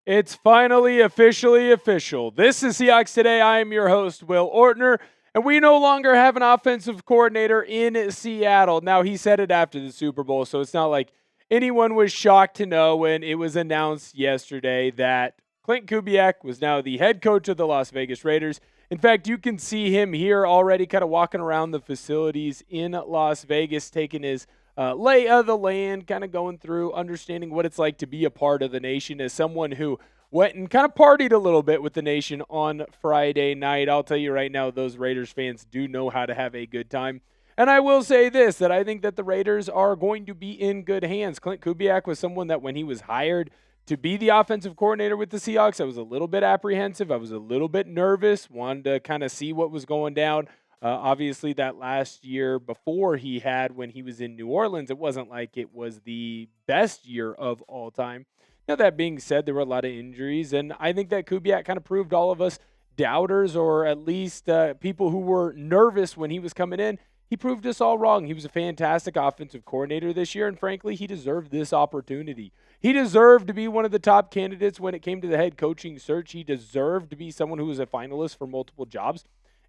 It's finally officially official. This is Seahawks Today. I am your host, Will Ortner, and we no longer have an offensive coordinator in Seattle. Now, he said it after the Super Bowl, so it's not like anyone was shocked to know when it was announced yesterday that Klint Kubiak was now the head coach of the Las Vegas Raiders. In fact, you can see him here already kind of walking around the facilities in Las Vegas, taking his lay of the land, kind of going through, understanding what it's like to be a part of the nation as someone who went and kind of partied a little bit with the nation on Friday night. I'll tell you right now, those Raiders fans do know how to have a good time. And I will say this, that I think that the Raiders are going to be in good hands. Klint Kubiak was someone that when he was hired to be the offensive coordinator with the Seahawks, I was a little bit apprehensive. I was a little bit nervous, wanted to kind of see what was going down. Obviously, that last year before he had when he was in New Orleans, it wasn't like it was the best year of all time. Now, that being said, there were a lot of injuries, and I think that Kubiak kind of proved all of us doubters, or at least people who were nervous when he was coming in, he proved us all wrong. He was a fantastic offensive coordinator this year, and frankly, he deserved this opportunity. He deserved to be one of the top candidates when it came to the head coaching search. He deserved to be someone who was a finalist for multiple jobs.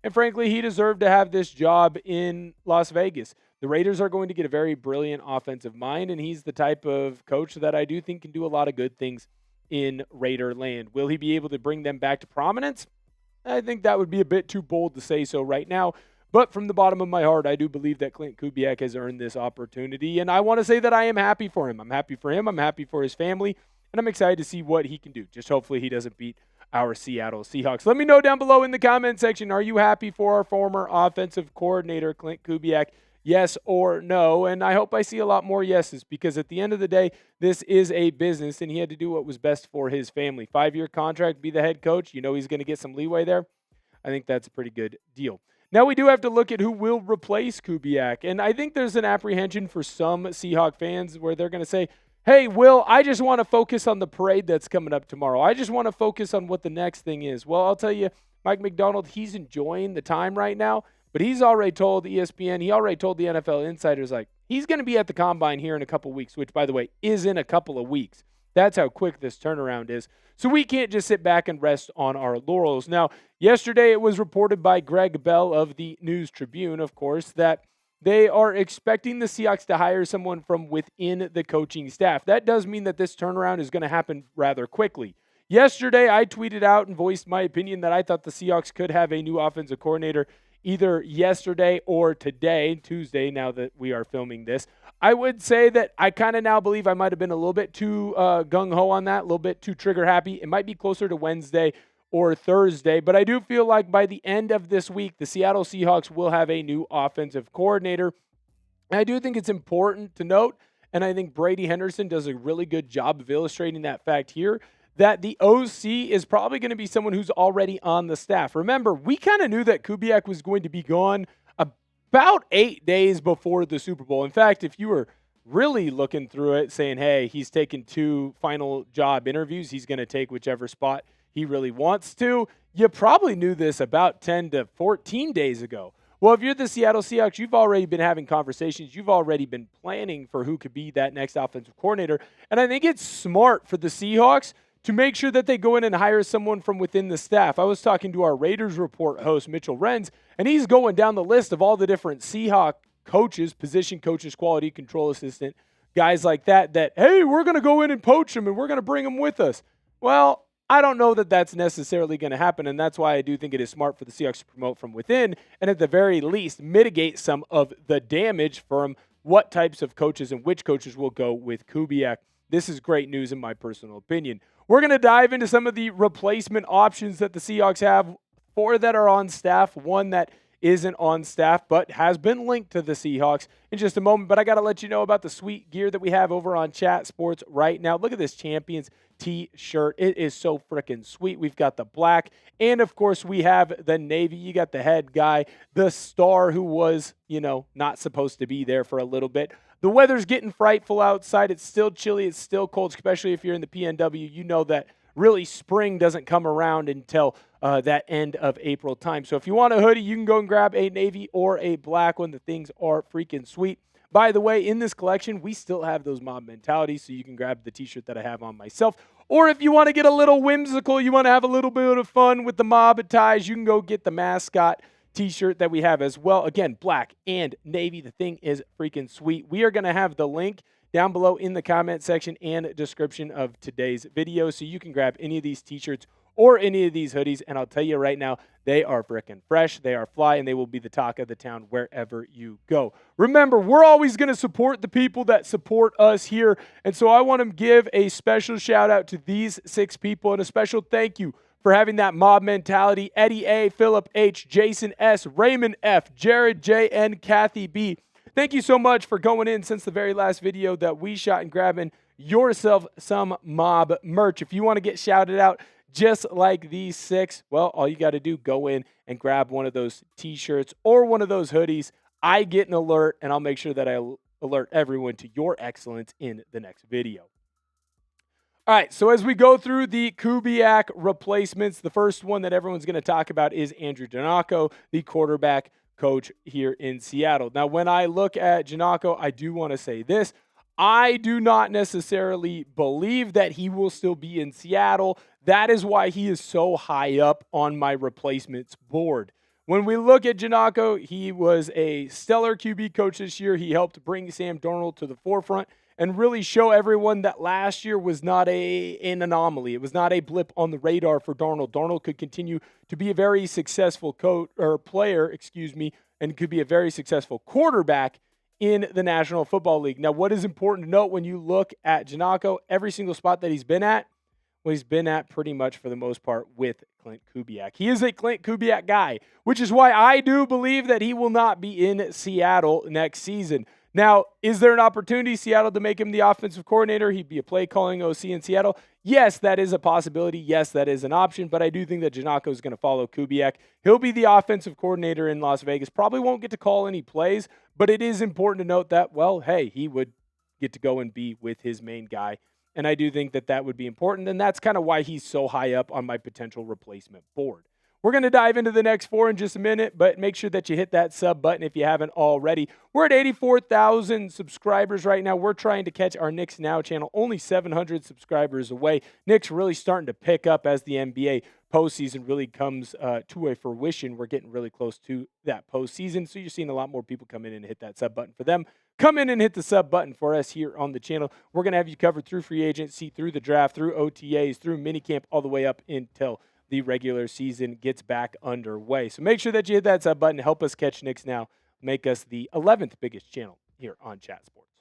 And frankly, he deserved to have this job in Las Vegas. The Raiders are going to get a very brilliant offensive mind, and he's the type of coach that I do think can do a lot of good things in Raider land. Will he be able to bring them back to prominence? I think that would be a bit too bold to say so right now. But from the bottom of my heart, I do believe that Klint Kubiak has earned this opportunity, and I want to say that I am happy for him. I'm happy for him. I'm happy for his family, and I'm excited to see what he can do. Just hopefully he doesn't beat our Seattle Seahawks. Let me know down below in the comment section, are you happy for our former offensive coordinator, Klint Kubiak? Yes or no? And I hope I see a lot more yeses, because at the end of the day, this is a business, and he had to do what was best for his family. 5-year contract, be the head coach. You know he's going to get some leeway there. I think that's a pretty good deal. Now we do have to look at who will replace Kubiak, and I think there's an apprehension for some Seahawk fans where they're going to say, hey, Will, I just want to focus on the parade that's coming up tomorrow. I just want to focus on what the next thing is. Well, I'll tell you, Mike Macdonald, he's enjoying the time right now, but he's already told ESPN, he already told the NFL insiders, like, he's going to be at the Combine here in a couple weeks, which, by the way, is in a couple of weeks. That's how quick this turnaround is. So we can't just sit back and rest on our laurels. Now, yesterday it was reported by Greg Bell of the News Tribune, of course, that they are expecting the Seahawks to hire someone from within the coaching staff. That does mean that this turnaround is going to happen rather quickly. Yesterday, I tweeted out and voiced my opinion that I thought the Seahawks could have a new offensive coordinator either yesterday or today, Tuesday, now that we are filming this. I would say that I kind of now believe I might have been a little bit too gung-ho on that, a little bit too trigger-happy. It might be closer to Wednesday or Thursday, but I do feel like by the end of this week, the Seattle Seahawks will have a new offensive coordinator. And I do think it's important to note, and I think Brady Henderson does a really good job of illustrating that fact here, that the OC is probably going to be someone who's already on the staff. Remember, we kind of knew that Kubiak was going to be gone about 8 days before the Super Bowl. In fact, if you were really looking through it, saying, hey, he's taking 2 final job interviews, he's going to take whichever spot he really wants to, you probably knew this about 10 to 14 days ago. Well, if you're the Seattle Seahawks, you've already been having conversations. You've already been planning for who could be that next offensive coordinator. And I think it's smart for the Seahawks to make sure that they go in and hire someone from within the staff. I was talking to our Raiders Report host, Mitchell Renz, and he's going down the list of all the different Seahawk coaches, position coaches, quality control assistant, guys like that, hey, we're going to go in and poach them and we're going to bring them with us. Well, I don't know that that's necessarily going to happen, and that's why I do think it is smart for the Seahawks to promote from within and at the very least mitigate some of the damage from what types of coaches and which coaches will go with Kubiak. This is great news in my personal opinion. We're going to dive into some of the replacement options that the Seahawks have, 4 that are on staff, 1 that isn't on staff but has been linked to the Seahawks in just a moment. But I got to let you know about the sweet gear that we have over on Chat Sports right now. Look at this Champions T-shirt. It is so freaking sweet. We've got the black, and of course we have the navy. You got the head guy, the star who was, not supposed to be there for a little bit. The weather's getting frightful outside. It's still chilly. It's still cold, especially if you're in the PNW. You know that really spring doesn't come around until that end of April time. So if you want a hoodie, you can go and grab a navy or a black one. The things are freaking sweet. By the way, in this collection, we still have those mob mentalities, so you can grab the t-shirt that I have on myself, Or if you want to get a little whimsical, you want to have a little bit of fun with the mob ties, you can go get the mascot t-shirt that we have as well. Again, black and navy. The thing is freaking sweet. We are going to have the link down below in the comment section and description of today's video, so you can grab any of these t-shirts or any of these hoodies, and I'll tell you right now, they are freaking fresh, they are fly, and they will be the talk of the town wherever you go. Remember, we're always going to support the people that support us here, and so I want to give a special shout out to these 6 people, and a special thank you for having that mob mentality: Eddie A, Philip H, Jason S, Raymond F, Jared J, and Kathy B. Thank you so much for going in since the very last video that we shot and grabbing yourself some mob merch. If you want to get shouted out just like these 6, well, all you got to do, go in and grab one of those t-shirts or one of those hoodies. I get an alert, and I'll make sure that I alert everyone to your excellence in the next video. All right, so as we go through the Kubiak replacements, the first one that everyone's going to talk about is Andrew Janocko, the quarterback coach here in Seattle. Now, when I look at Janocko, I do want to say this. I do not necessarily believe that he will still be in Seattle. That is why he is so high up on my replacements board. When we look at Janocko, he was a stellar QB coach this year. He helped bring Sam Darnold to the forefront and really show everyone that last year was not an anomaly. It was not a blip on the radar for Darnold. Darnold could continue to be a very successful player, and could be a very successful quarterback in the National Football League. Now, what is important to note when you look at Janocko, every single spot that he's been at, well, he's been at pretty much for the most part with Klint Kubiak. He is a Klint Kubiak guy, which is why I do believe that he will not be in Seattle next season. Now, is there an opportunity, Seattle, to make him the offensive coordinator? He'd be a play-calling OC in Seattle. Yes, that is a possibility. Yes, that is an option, but I do think that Janocko is going to follow Kubiak. He'll be the offensive coordinator in Las Vegas. Probably won't get to call any plays, but it is important to note that, well, hey, he would get to go and be with his main guy, and I do think that that would be important, and that's kind of why he's so high up on my potential replacement board. We're going to dive into the next 4 in just a minute, but make sure that you hit that sub button if you haven't already. We're at 84,000 subscribers right now. We're trying to catch our Knicks Now channel, only 700 subscribers away. Knicks really starting to pick up as the NBA postseason really comes to a fruition. We're getting really close to that postseason, so you're seeing a lot more people come in and hit that sub button for them. Come in and hit the sub button for us here on the channel. We're going to have you covered through free agency, through the draft, through OTAs, through minicamp, all the way up until the regular season gets back underway. So make sure that you hit that sub button. Help us catch Knicks Now. Make us the 11th biggest channel here on Chat Sports.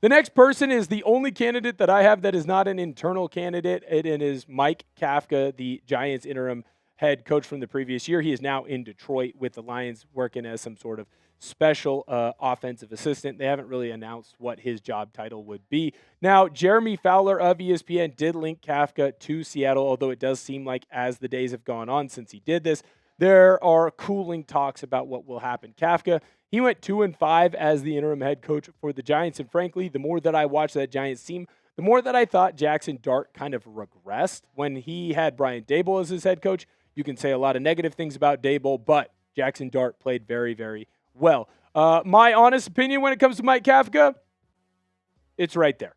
The next person is the only candidate that I have that is not an internal candidate. It is Mike Kafka, the Giants interim head coach from the previous year. He is now in Detroit with the Lions, working as some sort of special offensive assistant. They haven't really announced what his job title would be. Now, Jeremy Fowler of ESPN did link Kafka to Seattle, although it does seem like as the days have gone on since he did this, there are cooling talks about what will happen. Kafka, he went 2-5 as the interim head coach for the Giants, and frankly, the more that I watched that Giants team, the more that I thought Jackson Dart kind of regressed. When he had Brian Daboll as his head coach, you can say a lot of negative things about Daboll, but Jackson Dart played very, very well. My honest opinion when it comes to Mike Kafka, it's right there.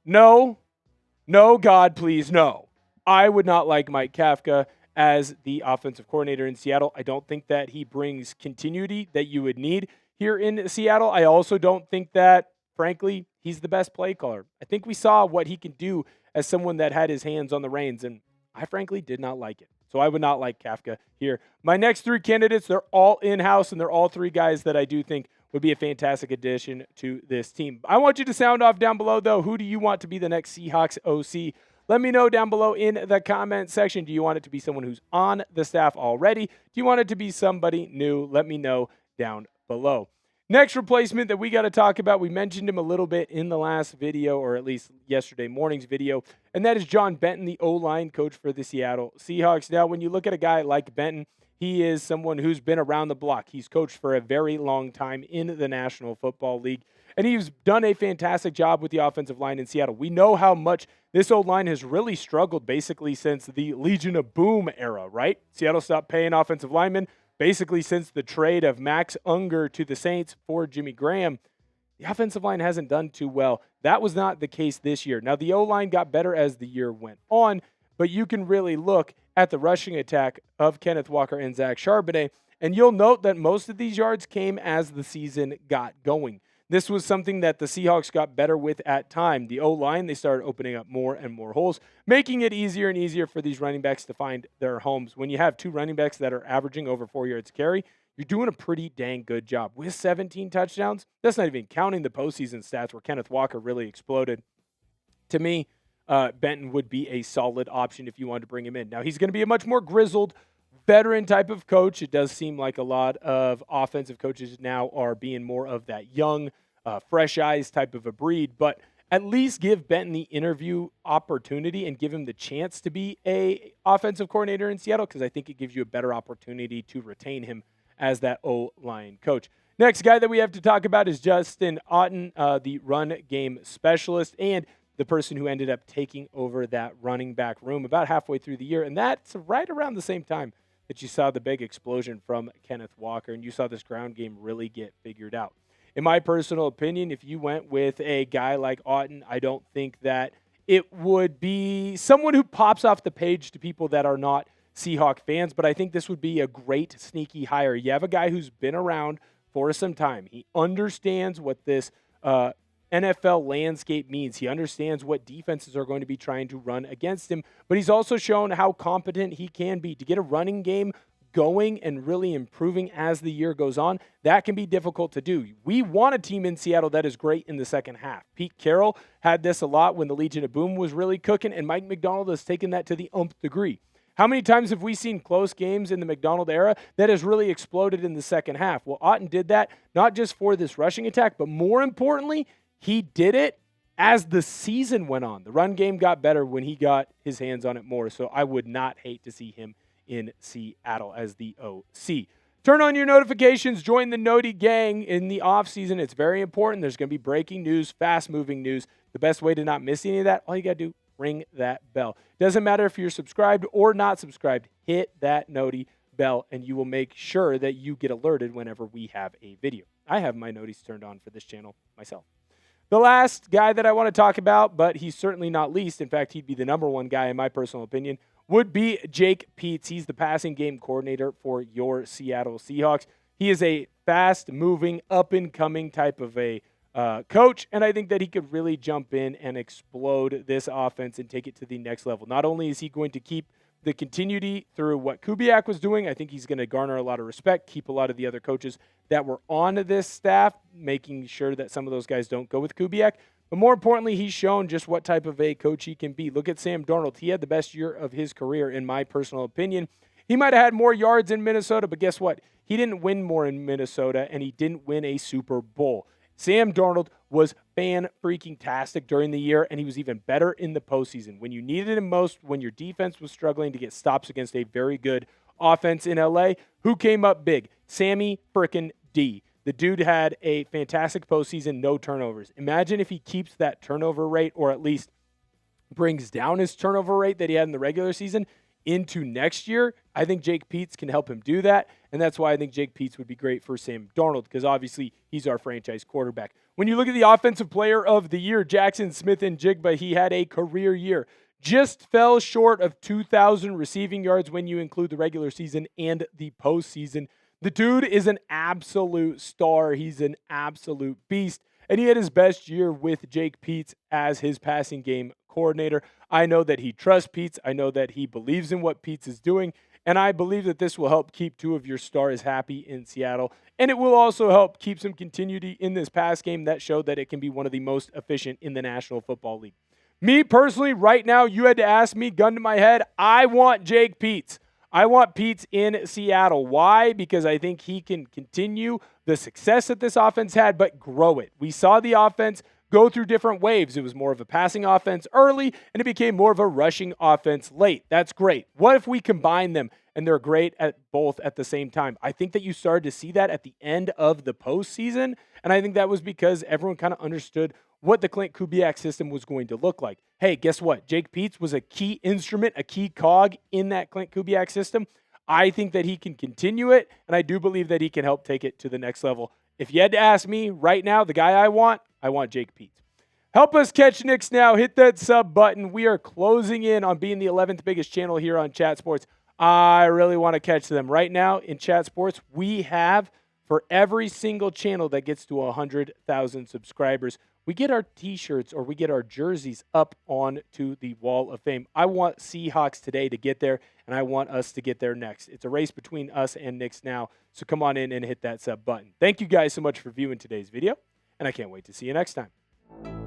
No, God, please, no. I would not like Mike Kafka as the offensive coordinator in Seattle. I don't think that he brings continuity that you would need here in Seattle. I also don't think that, frankly, he's the best play caller. I think we saw what he can do as someone that had his hands on the reins, and I frankly did not like it. So I would not like Kafka here. My next 3 candidates, they're all in-house, and they're all 3 guys that I do think would be a fantastic addition to this team. I want you to sound off down below, though. Who do you want to be the next Seahawks OC? Let me know down below in the comment section. Do you want it to be someone who's on the staff already? Do you want it to be somebody new? Let me know down below. Next replacement that we got to talk about, we mentioned him a little bit in the last video, or at least yesterday morning's video, and that is John Benton, the O-line coach for the Seattle Seahawks. Now, when you look at a guy like Benton, he is someone who's been around the block. He's coached for a very long time in the National Football League, and he's done a fantastic job with the offensive line in Seattle. We know how much this O-line has really struggled basically since the Legion of Boom era, right? Seattle stopped paying offensive linemen basically since the trade of Max Unger to the Saints for Jimmy Graham. The offensive line hasn't done too well. That was not the case this year. Now, the O-line got better as the year went on, but you can really look at the rushing attack of Kenneth Walker and Zach Charbonnet, and you'll note that most of these yards came as the season got going. This was something that the Seahawks got better with at time. The O-line, they started opening up more and more holes, making it easier and easier for these running backs to find their homes. When you have two running backs that are averaging over 4 yards carry, you're doing a pretty dang good job. With 17 touchdowns, that's not even counting the postseason stats where Kenneth Walker really exploded. To me, Benton would be a solid option if you wanted to bring him in. Now, he's going to be a much more grizzled, veteran type of coach. It does seem like a lot of offensive coaches now are being more of that young, fresh eyes type of a breed, but at least give Benton the interview opportunity and give him the chance to be a offensive coordinator in Seattle, because I think it gives you a better opportunity to retain him as that O-line coach. Next guy that we have to talk about is Justin Outten, the run game specialist and the person who ended up taking over that running back room about halfway through the year. And that's right around the same time that you saw the big explosion from Kenneth Walker and you saw this ground game really get figured out. In my personal opinion, if you went with a guy like Outten, I don't think that it would be someone who pops off the page to people that are not Seahawk fans, but I think this would be a great sneaky hire. You have a guy who's been around for some time. He understands what this NFL landscape means. He understands what defenses are going to be trying to run against him, but he's also shown how competent he can be to get a running game going and really improving as the year goes on. That can be difficult to do. We want a team in Seattle that is great in the second half. Pete Carroll had this a lot when the Legion of Boom was really cooking, and Mike Macdonald has taken that to the nth degree. How many times have we seen close games in the Macdonald era that has really exploded in the second half? Well, Outten did that not just for this rushing attack, but more importantly, he did it as the season went on. The run game got better when he got his hands on it more, so I would not hate to see him in Seattle as the OC. Turn on your notifications. Join the Noti gang in the offseason. It's very important. There's going to be breaking news, fast-moving news. The best way to not miss any of that, all you got to do, ring that bell. Doesn't matter if you're subscribed or not subscribed, hit that Noti bell, and you will make sure that you get alerted whenever we have a video. I have my noties turned on for this channel myself. The last guy that I want to talk about, but he's certainly not least, in fact, he'd be the number one guy in my personal opinion, would be Jake Peetz. He's the passing game coordinator for your Seattle Seahawks. He is a fast-moving, up-and-coming type of a coach, and I think that he could really jump in and explode this offense and take it to the next level. Not only is he going to keep the continuity through what Kubiak was doing, I think he's going to garner a lot of respect, keep a lot of the other coaches that were on this staff, making sure that some of those guys don't go with Kubiak. But more importantly, he's shown just what type of a coach he can be. Look at Sam Darnold. He had the best year of his career, in my personal opinion. He might have had more yards in Minnesota, but guess what? He didn't win more in Minnesota, and he didn't win a Super Bowl. Sam Darnold was fan-freaking-tastic during the year, and he was even better in the postseason. When you needed him most, when your defense was struggling to get stops against a very good offense in LA, who came up big? Sammy frickin' D. The dude had a fantastic postseason, no turnovers. Imagine if he keeps that turnover rate, or at least brings down his turnover rate that he had in the regular season into next year. I think Jake Peetz can help him do that, and that's why I think Jake Peetz would be great for Sam Darnold, because obviously he's our franchise quarterback. When you look at the offensive player of the year, Jackson Smith-Njigba, he had a career year. Just fell short of 2,000 receiving yards when you include the regular season and the postseason. The dude is an absolute star. He's an absolute beast, and he had his best year with Jake Peetz as his passing game coordinator. I know that he trusts Peetz. I know that he believes in what Peetz is doing, and I believe that this will help keep two of your stars happy in Seattle, and it will also help keep some continuity in this pass game that showed that it can be one of the most efficient in the National Football League. Me personally, right now, you had to ask me, gun to my head, I want Jake Peetz. I want Peetz in Seattle. Why? Because I think he can continue the success that this offense had, but grow it. We saw the offense go through different waves. It was more of a passing offense early, and it became more of a rushing offense late. That's great. What if we combine them, and they're great at both at the same time? I think that you started to see that at the end of the postseason, and I think that was because everyone kind of understood what the Klint Kubiak system was going to look like. Hey, guess what? Jake Peetz was a key instrument, a key cog in that Klint Kubiak system. I think that he can continue it, and I do believe that he can help take it to the next level. If you had to ask me right now, the guy I want Jake Peetz. Help us catch Knicks now. Hit that sub button. We are closing in on being the 11th biggest channel here on Chat Sports. I really want to catch them. Right now in Chat Sports, we have, for every single channel that gets to 100,000 subscribers, we get our T-shirts or we get our jerseys up onto the Wall of Fame. I want Seahawks today to get there, and I want us to get there next. It's a race between us and Knicks now, so come on in and hit that sub button. Thank you guys so much for viewing today's video, and I can't wait to see you next time.